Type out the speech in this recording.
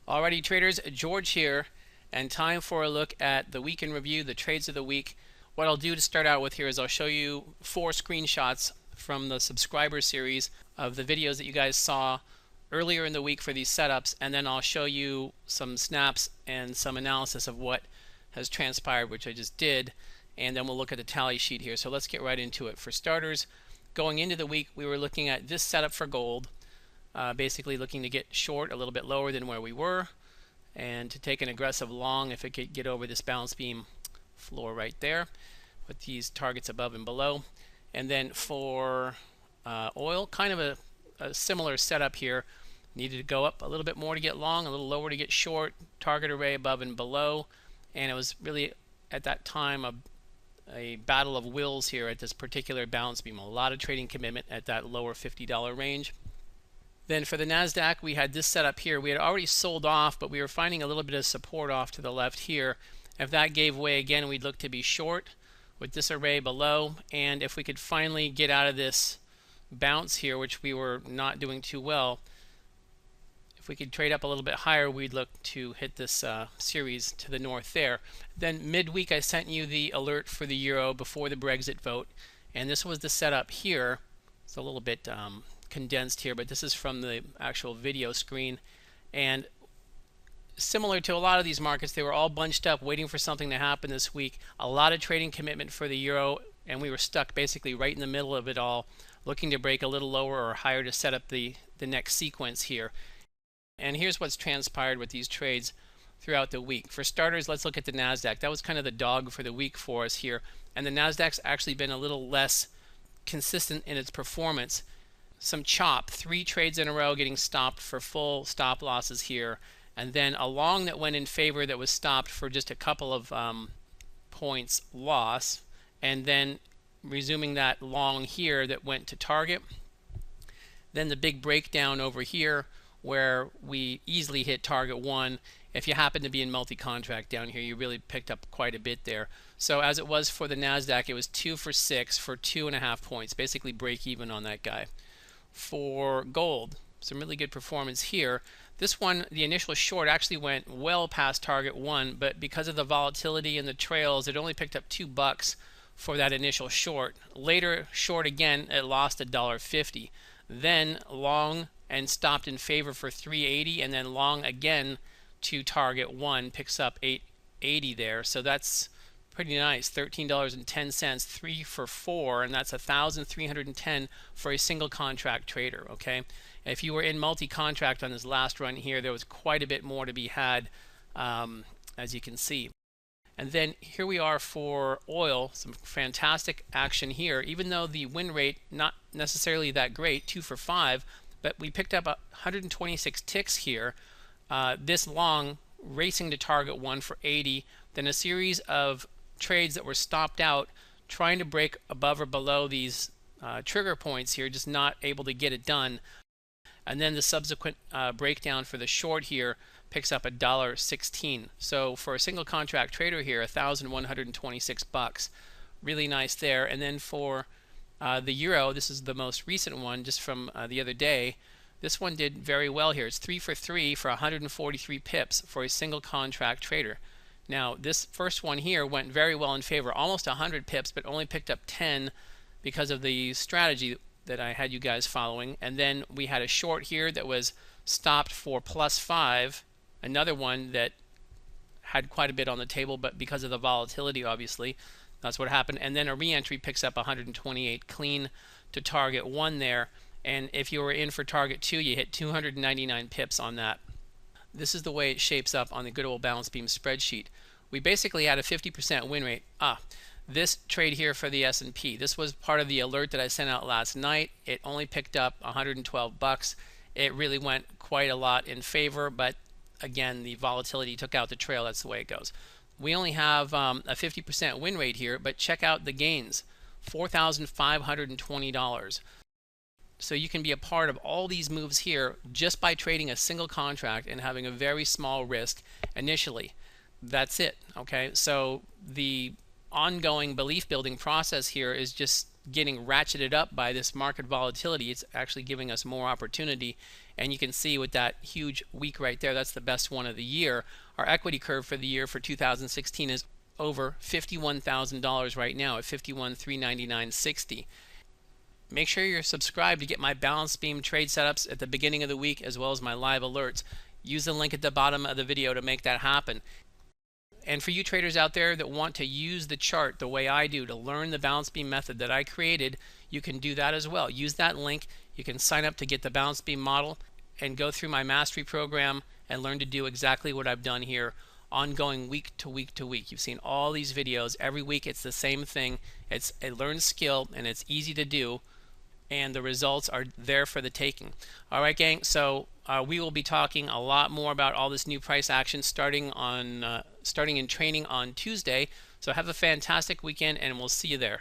Alrighty traders, George here, and time for a look at the week in review, the trades of the week. What I'll do to start out with here is I'll show you 4 screenshots from the subscriber series of the videos that you guys saw earlier in the week for these setups, and then I'll show you some snaps and some analysis of what has transpired, which I just did, and then we'll look at the tally sheet here. So let's get right into it. For starters, going into the week, we were looking at this setup for gold. Basically looking to get short a little bit lower than where we were and to take an aggressive long if it could get over this balance beam floor right there with these targets above and below. And then for oil, kind of a similar setup here. Needed to go up a little bit more to get long, a little lower to get short, target array above and below, and it was really at that time a battle of wills here at this particular balance beam. A lot of trading commitment at that lower $50 range. Then for the NASDAQ, we had this setup here. We had already sold off, but we were finding a little bit of support off to the left here. If that gave way again, we'd look to be short with this array below. And if we could finally get out of this bounce here, which we were not doing too well, if we could trade up a little bit higher, we'd look to hit this series to the north there. Then midweek, I sent you the alert for the euro before the Brexit vote. And this was the setup here. It's a little bit condensed here, but this is from the actual video screen, and similar to a lot of these markets, they were all bunched up waiting for something to happen this week. A lot of trading commitment for the euro, and we were stuck basically right in the middle of it all, looking to break a little lower or higher to set up the next sequence here. And here's what's transpired with these trades throughout the week. For starters, let's look at the NASDAQ. That was kind of the dog for the week for us here, and the NASDAQ's actually been a little less consistent in its performance. Some chop, 3 trades in a row getting stopped for full stop losses here, and then a long that went in favor that was stopped for just a couple of points loss, and then resuming that long here that went to target. Then the big breakdown over here where we easily hit target 1. If you happen to be in multi-contract down here, you really picked up quite a bit there. So as it was for the NASDAQ, it was 2 for 6 for 2.5 points, basically break even on that guy. For gold, some really good performance here. This one, the initial short actually went well past target 1, but because of the volatility in the trails, it only picked up $2 for that initial short. Later short again, it lost $1.50. Then long and stopped in favor for 380, and then long again to target 1, picks up 880 there. So that's pretty nice. $13.10, 3 for 4, and that's 1,310 for a single contract trader. Okay, if you were in multi-contract on this last run here, there was quite a bit more to be had, as you can see. And then here we are for oil. Some fantastic action here, even though the win rate not necessarily that great, 2 for 5, but we picked up 126 ticks here. This long racing to target 1 for 80, then a series of trades that were stopped out trying to break above or below these trigger points here, just not able to get it done. And then the subsequent breakdown for the short here picks up $1.16. So for a single contract trader here, $1,126, really nice there. And then for the euro, this is the most recent one just from the other day. This one did very well here. It's 3 for 3 for 143 pips for a single contract trader. Now, this first one here went very well in favor, almost 100 pips, but only picked up 10 because of the strategy that I had you guys following. And then we had a short here that was stopped for +5, another one that had quite a bit on the table, but because of the volatility, obviously, that's what happened. And then a re-entry picks up 128 clean to target 1 there. And if you were in for target 2, you hit 299 pips on that. This is the way it shapes up on the good old balance beam spreadsheet. We basically had a 50% win rate. This trade here for the S&P, this was part of the alert that I sent out last night. It only picked up $112. It really went quite a lot in favor, but again, the volatility took out the trail. That's the way it goes. We only have a 50% win rate here, but check out the gains, $4,520. So you can be a part of all these moves here just by trading a single contract and having a very small risk initially. That's it. Okay, so the ongoing belief building process here is just getting ratcheted up by this market volatility. It's actually giving us more opportunity. And you can see with that huge week right there, that's the best one of the year. Our equity curve for the year for 2016 is over $51,000 right now at 51,399.60. Make sure you're subscribed to get my balance beam trade setups at the beginning of the week as well as my live alerts. Use the link at the bottom of the video to make that happen. And for you traders out there that want to use the chart the way I do to learn the balance beam method that I created, you can do that as well. Use that link. You can sign up to get the balance beam model and go through my mastery program and learn to do exactly what I've done here, ongoing week to week to week. You've seen all these videos. Every week it's the same thing. It's a learned skill and it's easy to do, and the results are there for the taking. All right, gang, so we will be talking a lot more about all this new price action starting in training on Tuesday. So have a fantastic weekend, and we'll see you there.